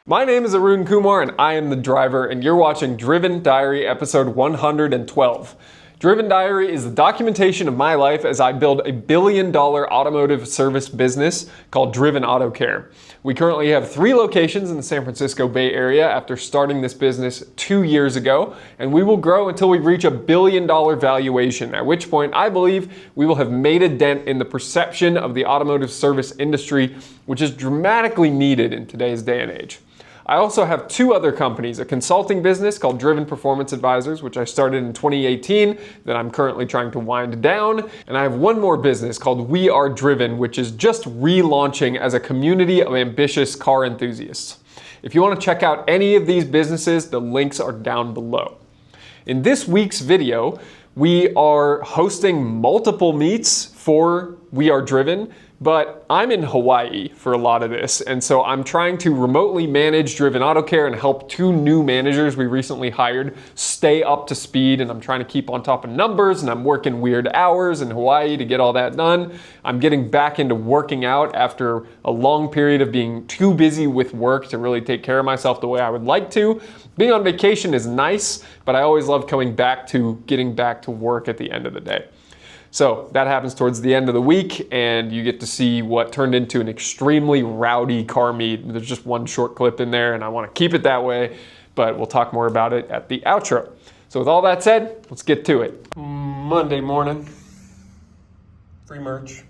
My name is Arun Kumar and I am the driver, and you're watching Driven Diary episode 112. Driven Diary is the documentation of my life as I build a billion-dollar automotive service business called Driven Auto Care. We currently have 3 locations in the San Francisco Bay Area after starting this business 2 years ago, and we will grow until we reach $1 billion valuation, at which point I believe we will have made a dent in the perception of the automotive service industry, which is dramatically needed in today's day and age. I also have 2 other companies, a consulting business called Driven Performance Advisors, which I started in 2018 that I'm currently trying to wind down. And I have one more business called We Are Driven, which is just relaunching as a community of ambitious car enthusiasts. If you want to check out any of these businesses, the links are down below. In this week's video, we are hosting multiple meets for We Are Driven, but I'm in Hawaii for a lot of this, and so I'm trying to remotely manage Driven Auto Care and help 2 new managers we recently hired stay up to speed, and I'm trying to keep on top of numbers, and I'm working weird hours in Hawaii to get all that done. I'm getting back into working out after a long period of being too busy with work to really take care of myself the way I would like to. Being on vacation is nice, but I always love coming back to getting back to work at the end of the day. So that happens towards the end of the week, and you get to see what turned into an extremely rowdy car meet. There's just one short clip in there, and I want to keep it that way, but we'll talk more about it at the outro. So with all that said, let's get to it. Monday morning, free merch.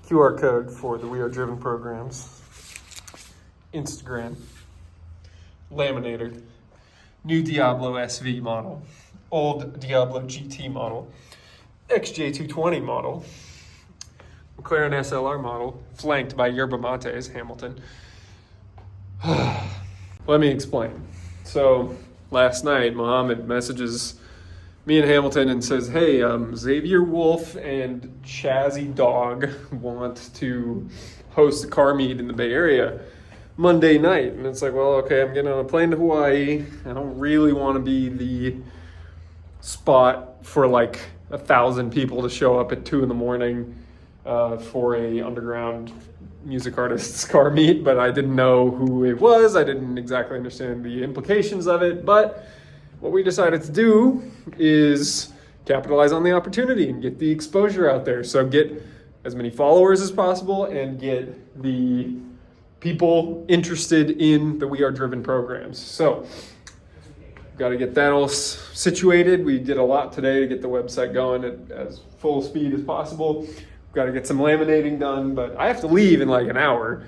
QR code for the We Are Driven programs. Instagram. Laminator. New Diablo SV model. Old Diablo GT model, XJ220 model, McLaren SLR model, flanked by Yerba Mate's Hamilton. Let me explain. So last night, Mohammed messages me and Hamilton and says, hey, Xavier, Wulf, and Chazzy Dog want to host a car meet in the Bay Area Monday night. And it's like, well, okay, I'm getting on a plane to Hawaii. I don't really want to be the spot for like 1,000 people to show up at 2 a.m. For a underground music artist's car meet, but I didn't know who it was. I didn't exactly understand the implications of it, but what we decided to do is capitalize on the opportunity and get the exposure out there. So get as many followers as possible and get the people interested in the We Are Driven programs. So got to get that all situated. We did a lot today to get the website going at as full speed as possible. Got to get some laminating done, but I have to leave in like an hour.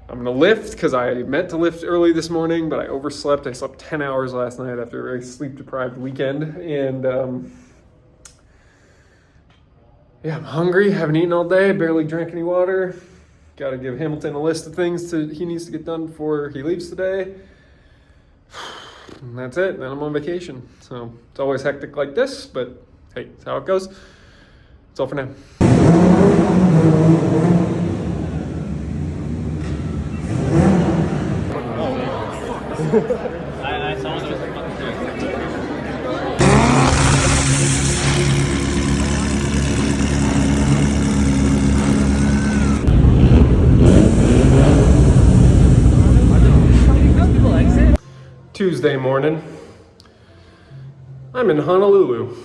I'm going to lift because I meant to lift early this morning, but I overslept. I slept 10 hours last night after a very sleep-deprived weekend. And yeah, I'm hungry. Haven't eaten all day. Barely drank any water. Got to give Hamilton a list of things he needs to get done before he leaves today. And that's it. Then I'm on vacation. So it's always hectic like this, but hey, that's how it goes. That's all for now. I saw it. Tuesday morning. I'm in Honolulu.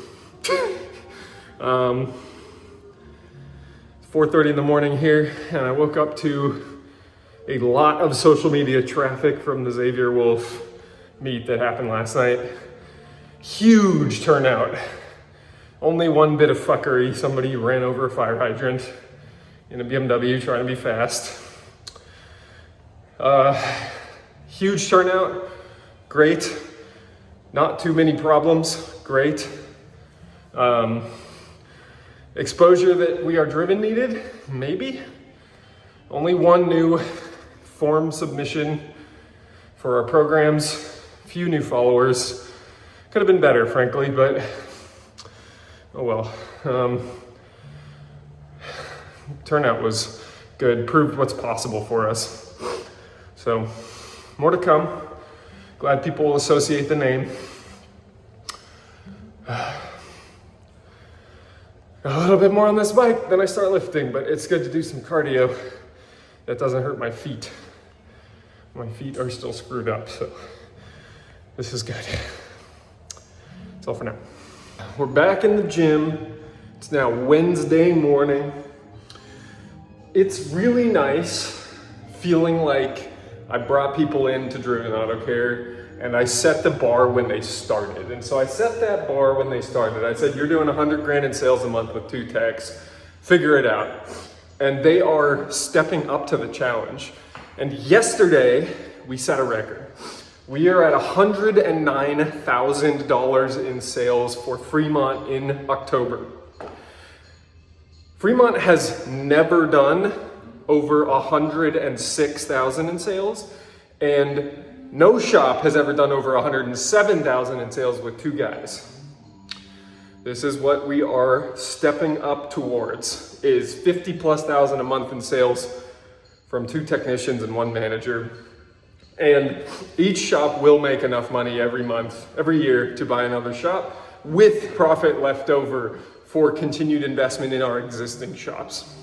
4:30 in the morning here, and I woke up to a lot of social media traffic from the Xavier Wulf meet that happened last night. Huge turnout. Only one bit of fuckery. Somebody ran over a fire hydrant in a BMW trying to be fast. Huge turnout. Great. Not too many problems. Great. Exposure that We Are Driven needed? Maybe. Only one new form submission for our programs. Few new followers. Could have been better, frankly, but oh well. Turnout was good. Proved what's possible for us. So, more to come. Glad people will associate the name. a little bit more on this bike, then I start lifting, but it's good to do some cardio that doesn't hurt my feet. My feet are still screwed up, so this is good. That's all for now. We're back in the gym. It's now Wednesday morning. It's really nice feeling like I brought people into Driven Auto Care and I set the bar when they started. And so I set that bar when they started. I said, you're doing 100 grand in sales a month with 2 techs, figure it out. And they are stepping up to the challenge. And yesterday we set a record. We are at $109,000 in sales for Fremont in October. Fremont has never done over 106,000 in sales, and no shop has ever done over 107,000 in sales with 2 guys. This is what we are stepping up towards, is 50+ thousand a month in sales from 2 technicians and 1 manager. And each shop will make enough money every month, every year to buy another shop with profit left over for continued investment in our existing shops.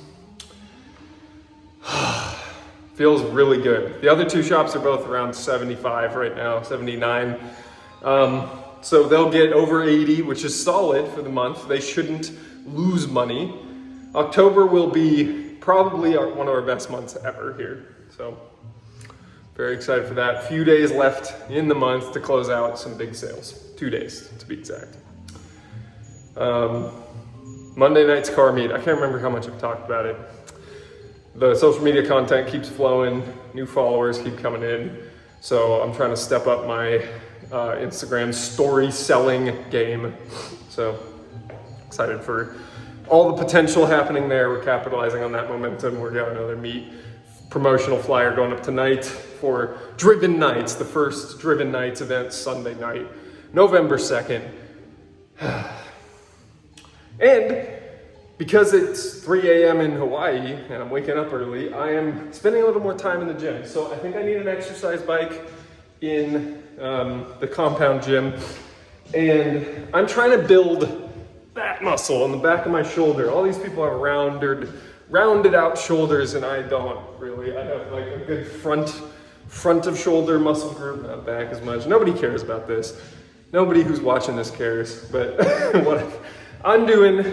Feels really good. The other 2 shops are both around 75 right now, 79. So they'll get over 80, which is solid for the month. They shouldn't lose money. October will be probably one of our best months ever here. So very excited for that. Few days left in the month to close out some big sales. 2 days to be exact. Monday night's car meet. I can't remember how much I've talked about it. The social media content keeps flowing. New followers keep coming in. So I'm trying to step up my Instagram story selling game. So excited for all the potential happening there. We're capitalizing on that momentum. We're got another meet promotional flyer going up tonight for Driven Nights, the first Driven Nights event Sunday night, November 2nd. And because it's 3 a.m. in Hawaii and I'm waking up early, I am spending a little more time in the gym. So I think I need an exercise bike in the compound gym. And I'm trying to build that muscle on the back of my shoulder. All these people have rounded out shoulders and I don't really. I have like a good front of shoulder muscle group, not back as much. Nobody cares about this. Nobody who's watching this cares, but what I'm doing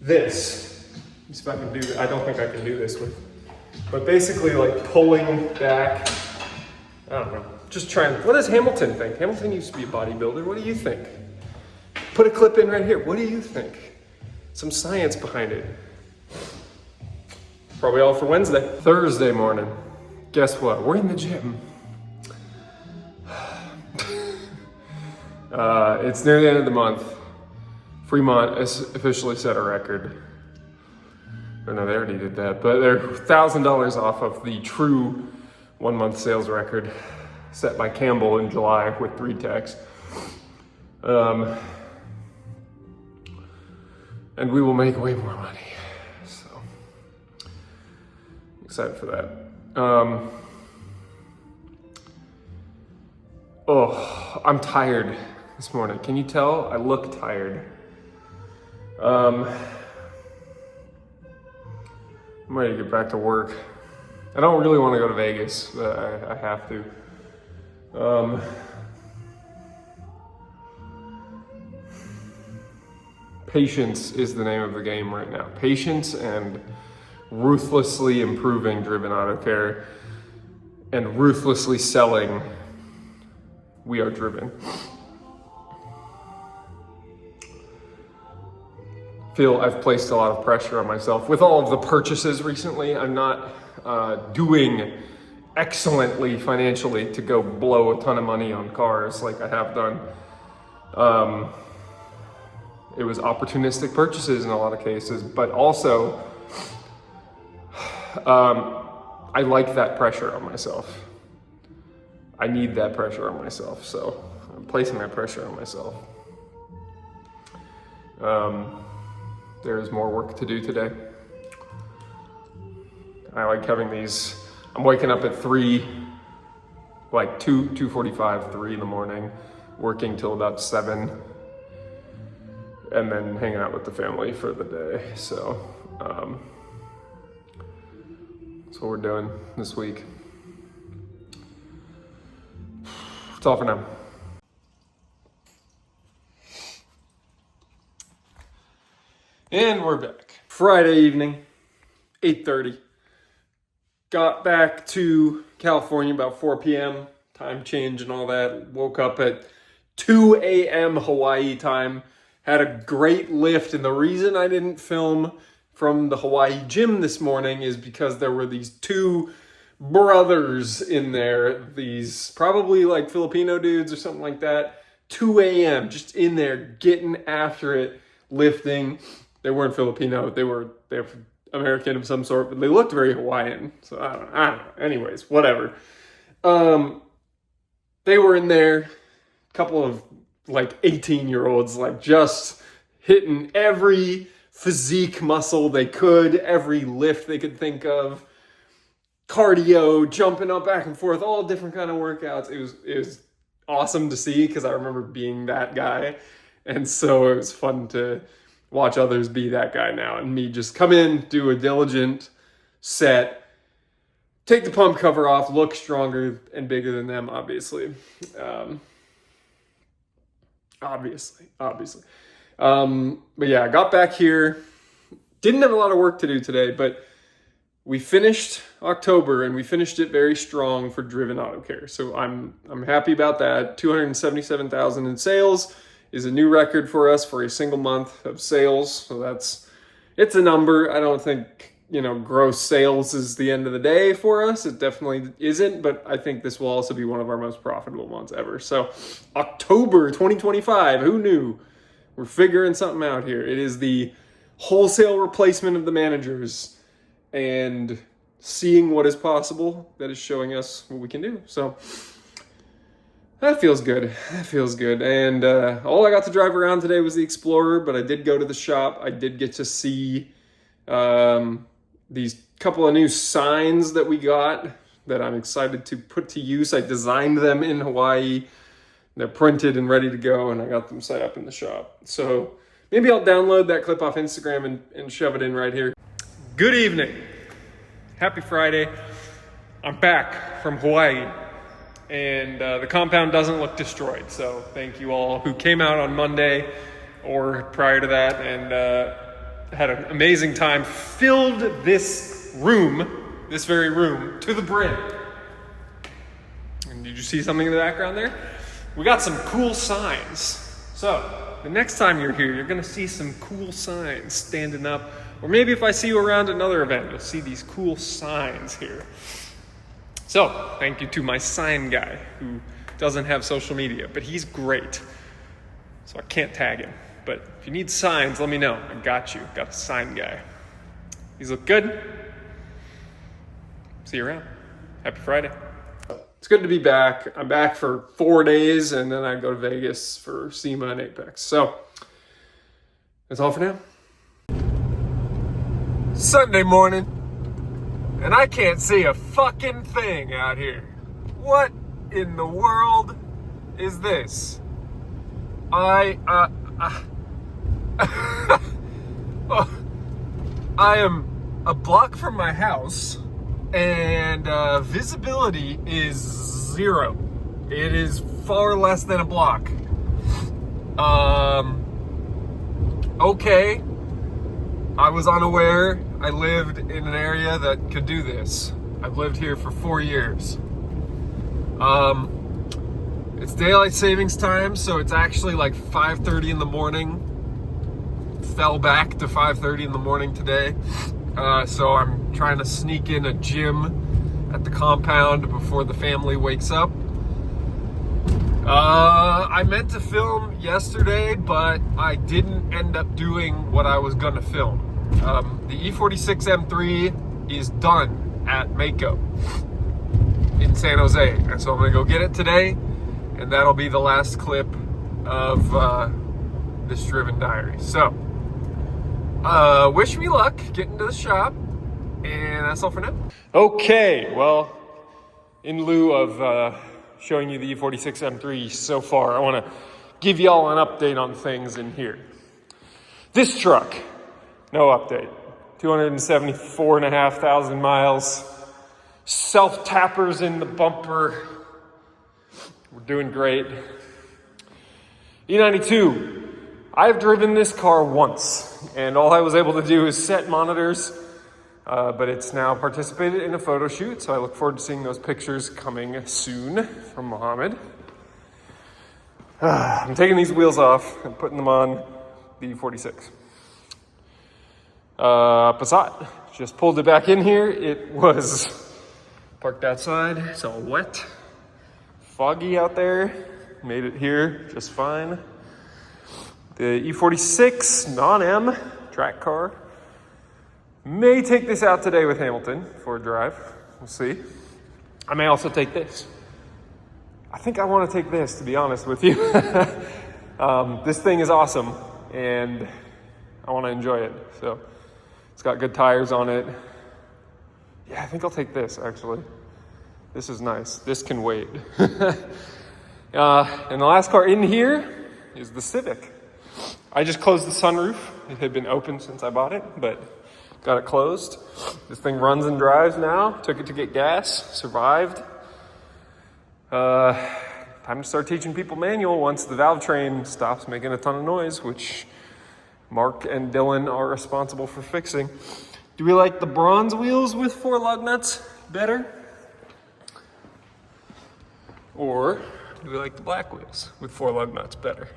this. Let me see if I can do. I don't think I can do this with, but basically like pulling back. I don't know. Just trying. What does Hamilton think? Hamilton used to be a bodybuilder. What do you think? Put a clip in right here. What do you think? Some science behind it. Probably all for Wednesday. Thursday morning. Guess what? We're in the gym. It's near the end of the month. Fremont has officially set a record. Oh no, they already did that, but they're $1,000 off of the true 1-month sales record set by Campbell in July with 3 techs. And we will make way more money. So excited for that. I'm tired this morning. Can you tell? I look tired. I'm ready to get back to work. I don't really want to go to Vegas, but I have to. Patience is the name of the game right now. Patience and ruthlessly improving Driven Auto Care and ruthlessly selling We Are Driven. Feel I've placed a lot of pressure on myself with all of the purchases recently. I'm not doing excellently financially to go blow a ton of money on cars like I have done. It was opportunistic purchases in a lot of cases, but also I like that pressure on myself. I need that pressure on myself, so I'm placing that pressure on myself. There's more work to do today. I like having these. I'm waking up at 3, like 2:45, 3 in the morning, working till about 7. and then hanging out with the family for the day. So that's what we're doing this week. That's all for now. And we're back. Friday evening, 8:30. Got back to California about 4 p.m. Time change and all that. Woke up at 2 a.m. Hawaii time. Had a great lift. And the reason I didn't film from the Hawaii gym this morning is because there were these two brothers in there. These probably like Filipino dudes or something like that. 2 a.m. just in there getting after it, lifting. They weren't Filipino. They were American of some sort, but they looked very Hawaiian. So I don't know. Anyways, whatever. They were in there, a couple of like 18-year-olds, like just hitting every physique muscle they could, every lift they could think of, cardio, jumping up back and forth, all different kind of workouts. It was awesome to see because I remember being that guy, and so it was fun to watch others be that guy now, and me just come in, do a diligent set, take the pump cover off, look stronger and bigger than them, obviously. Obviously. But yeah, I got back here. Didn't have a lot of work to do today, but we finished October and we finished it very strong for Driven Auto Care. So I'm happy about that. 277,000 in sales is a new record for us for a single month of sales. So it's a number. I don't think, gross sales is the end of the day for us. It definitely isn't, but I think this will also be one of our most profitable months ever. So October 2025, who knew? We're figuring something out here. It is the wholesale replacement of the managers and seeing what is possible that is showing us what we can do. So that feels good. And all I got to drive around today was the Explorer, but I did go to the shop. I did get to see these couple of new signs that we got that I'm excited to put to use. I designed them in Hawaii. They're printed and ready to go, and I got them set up in the shop. So maybe I'll download that clip off Instagram and shove it in right here. Good evening. Happy Friday. I'm back from Hawaii, and the compound doesn't look destroyed. So thank you all who came out on Monday or prior to that and had an amazing time. Filled this very room, to the brim. And did you see something in the background there? We got some cool signs. So the next time you're here, you're going to see some cool signs standing up. Or maybe if I see you around another event, you'll see these cool signs here. So thank you to my sign guy who doesn't have social media, but he's great. So I can't tag him. But if you need signs, let me know. I got you. Got a sign guy. These look good. See you around. Happy Friday. It's good to be back. I'm back for 4 days, and then I go to Vegas for SEMA and Apex. So that's all for now. Sunday morning, and I can't see a fucking thing out here. What in the world is this? I am a block from my house, and visibility is 0. It is far less than a block. Okay. I was unaware I lived in an area that could do this. I've lived here for 4 years. It's daylight savings time, so it's actually like 5:30 in the morning. Fell back to 5:30 in the morning today. So I'm trying to sneak in a gym at the compound before the family wakes up. I meant to film yesterday, but I didn't end up doing what I was gonna film. The E46 M3 is done at Mako in San Jose. And so I'm gonna go get it today, and that'll be the last clip of this Driven Diary. So, wish me luck getting to the shop, and that's all for now. Okay, well, in lieu of showing you the E46 M3 so far, I want to give y'all an update on things in here. This truck, no update. 274,500 miles. Self-tappers in the bumper. We're doing great. E92. I've driven this car once, and all I was able to do is set monitors, but it's now participated in a photo shoot, so I look forward to seeing those pictures coming soon from Mohammed. I'm taking these wheels off and putting them on the 46. Passat. Just pulled it back in here. It was parked outside. It's all wet. Foggy out there. Made it here just fine. The E46 non-M track car. May take this out today with Hamilton for a drive. We'll see. I may also take this. I think I want to take this, to be honest with you. This thing is awesome, and I want to enjoy it. So it's got good tires on it. Yeah, I think I'll take this, actually. This is nice. This can wait. And the last car in here is the Civic. I just closed the sunroof. It had been open since I bought it, but got it closed. This thing runs and drives now. Took it to get gas. Survived. Time to start teaching people manual once the valve train stops making a ton of noise, which Mark and Dylan are responsible for fixing. Do we like the bronze wheels with 4 lug nuts better? Or do we like the black wheels with 4 lug nuts better?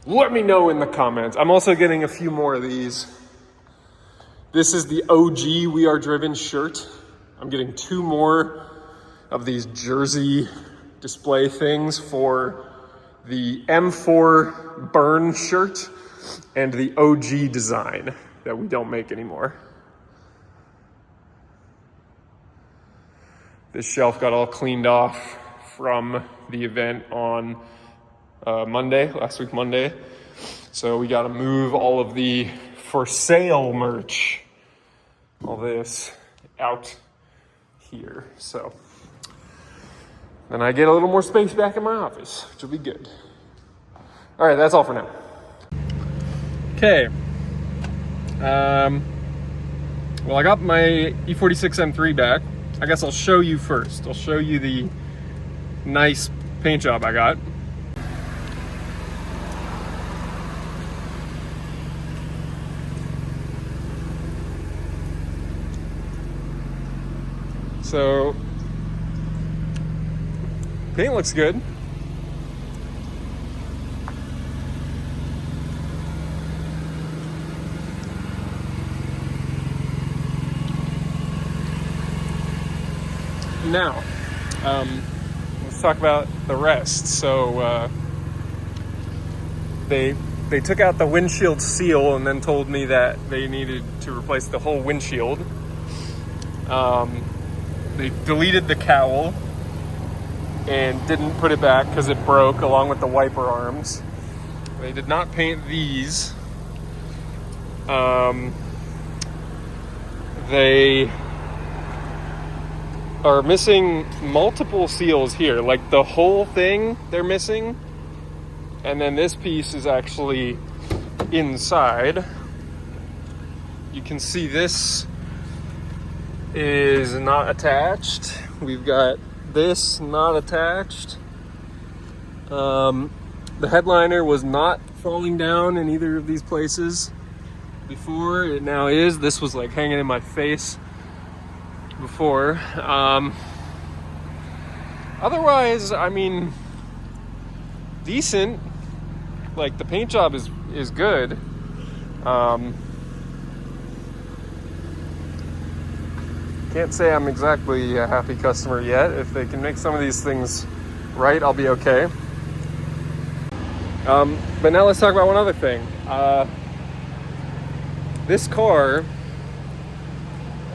Let me know in the comments. I'm also getting a few more of these. This is the OG We Are Driven shirt. I'm getting 2 more of these jersey display things for the M4 burn shirt and the OG design that we don't make anymore. This shelf got all cleaned off from the event on last week Monday. So we got to move all of the for sale merch, all this, out here. So then I get a little more space back in my office, which will be good. All right, that's all for now. Okay. Well, I got my E46 M3 back. I guess I'll show you first. I'll show you the nice paint job I got. So, paint looks good. Now, let's talk about the rest. So, they took out the windshield seal and then told me that they needed to replace the whole windshield. They deleted the cowl and didn't put it back because it broke along with the wiper arms. They did not paint these. They are missing multiple seals here, like the whole thing they're missing, and then this piece is actually inside. You can see this is not attached. We've got this not attached. The headliner was not falling down in either of these places before. It now is. This was like hanging in my face before. Otherwise, I mean, decent. Like, the paint job is good. Can't say I'm exactly a happy customer yet. If they can make some of these things right, I'll be okay. But now let's talk about one other thing. This car,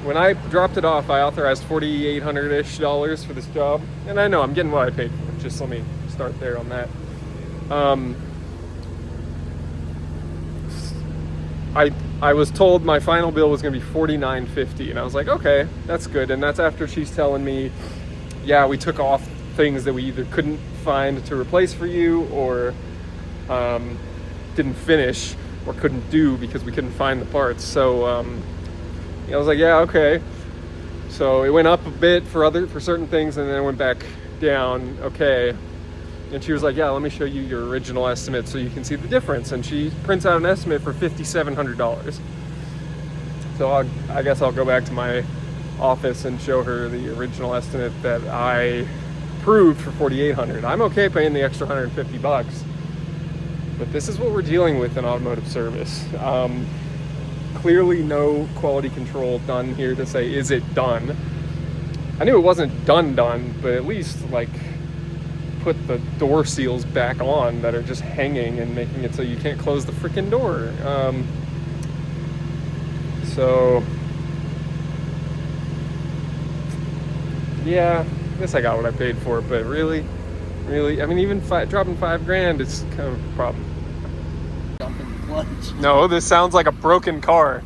when I dropped it off, I authorized $4,800-ish for this job. And I know I'm getting what I paid for. Just let me start there on that. I was told my final bill was going to be $4,950, and I was like, okay, that's good. And that's after she's telling me, yeah, we took off things that we either couldn't find to replace for you or didn't finish. or couldn't do because we couldn't find the parts. So I was like, yeah, okay. So it went up a bit for certain things, and then it went back down. Okay. And she was like, yeah, let me show you your original estimate so you can see the difference. And she prints out an estimate for $5,700. So I guess I'll go back to my office and show her the original estimate that I approved for $4,800. I'm okay paying the extra $150, but this is what we're dealing with in automotive service. Clearly no quality control done here to say, is it done? I knew it wasn't done, but at least like put the door seals back on that are just hanging and making it so you can't close the freaking door. So yeah, I guess I got what I paid for it, but really, I mean, even dropping $5,000 is kind of a problem. No, this sounds like a broken car.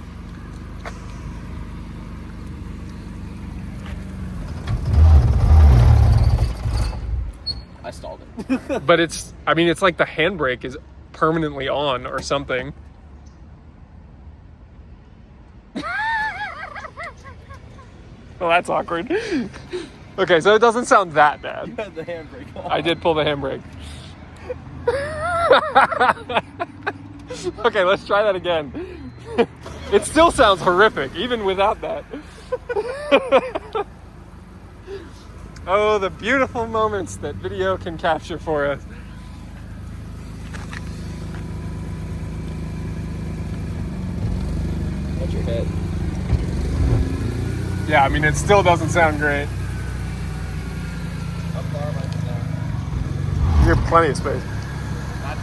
I stalled it. But it's like the handbrake is permanently on or something. Well, that's awkward. Okay, so it doesn't sound that bad. You had the handbrake on. I did pull the handbrake. Okay, let's try that again. It still sounds horrific, even without that. Oh, the beautiful moments that video can capture for us. Watch your head. Yeah, I mean, it still doesn't sound great. How far am I down? You have plenty of space. That's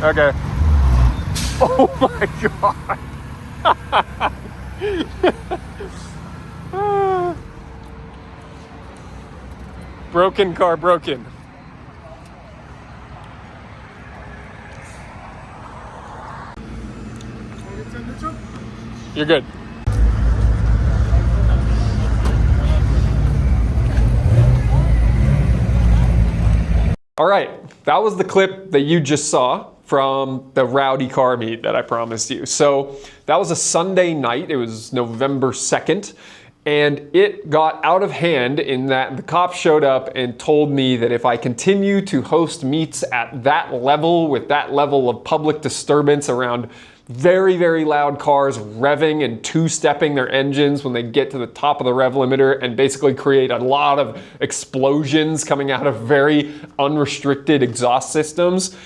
Okay. Oh my god. Broken car, broken. You're good. All right, that was the clip that you just saw from the rowdy car meet that I promised you. So that was a Sunday night. It was November 2nd. And it got out of hand in that the cops showed up and told me that if I continue to host meets at that level, with that level of public disturbance around very, very loud cars revving and two-stepping their engines when they get to the top of the rev limiter and basically create a lot of explosions coming out of very unrestricted exhaust systems,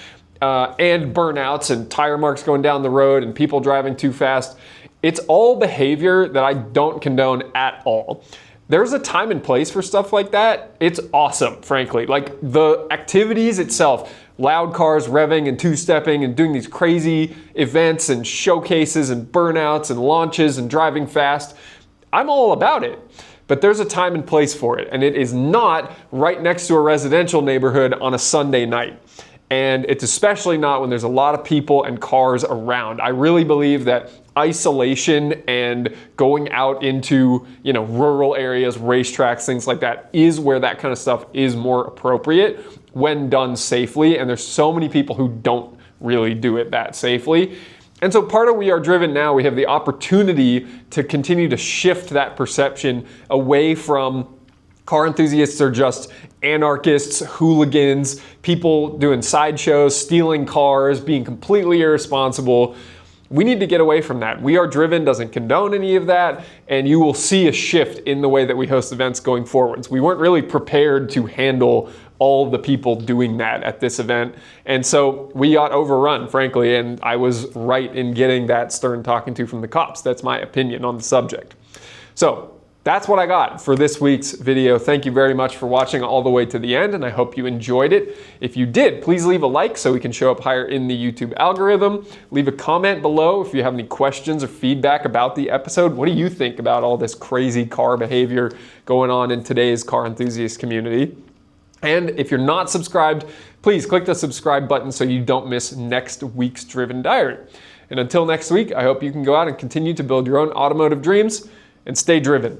and burnouts and tire marks going down the road and people driving too fast. It's all behavior that I don't condone at all. There's a time and place for stuff like that. It's awesome, frankly. Like the activities itself, loud cars revving and two-stepping and doing these crazy events and showcases and burnouts and launches and driving fast. I'm all about it. But there's a time and place for it, and it is not right next to a residential neighborhood on a Sunday night. And it's especially not when there's a lot of people and cars around. I really believe that isolation and going out into, rural areas, racetracks, things like that is where that kind of stuff is more appropriate when done safely. And there's so many people who don't really do it that safely. And so part of We Are Driven now, we have the opportunity to continue to shift that perception away from car enthusiasts are just anarchists, hooligans, people doing sideshows, stealing cars, being completely irresponsible. We need to get away from that. We Are Driven doesn't condone any of that, and you will see a shift in the way that we host events going forwards. We weren't really prepared to handle all the people doing that at this event, and so we got overrun, frankly, and I was right in getting that stern talking to from the cops. That's my opinion on the subject. So that's what I got for this week's video. Thank you very much for watching all the way to the end, and I hope you enjoyed it. If you did, please leave a like so we can show up higher in the YouTube algorithm. Leave a comment below if you have any questions or feedback about the episode. What do you think about all this crazy car behavior going on in today's car enthusiast community? And if you're not subscribed, please click the subscribe button so you don't miss next week's Driven Diary. And until next week, I hope you can go out and continue to build your own automotive dreams and stay driven.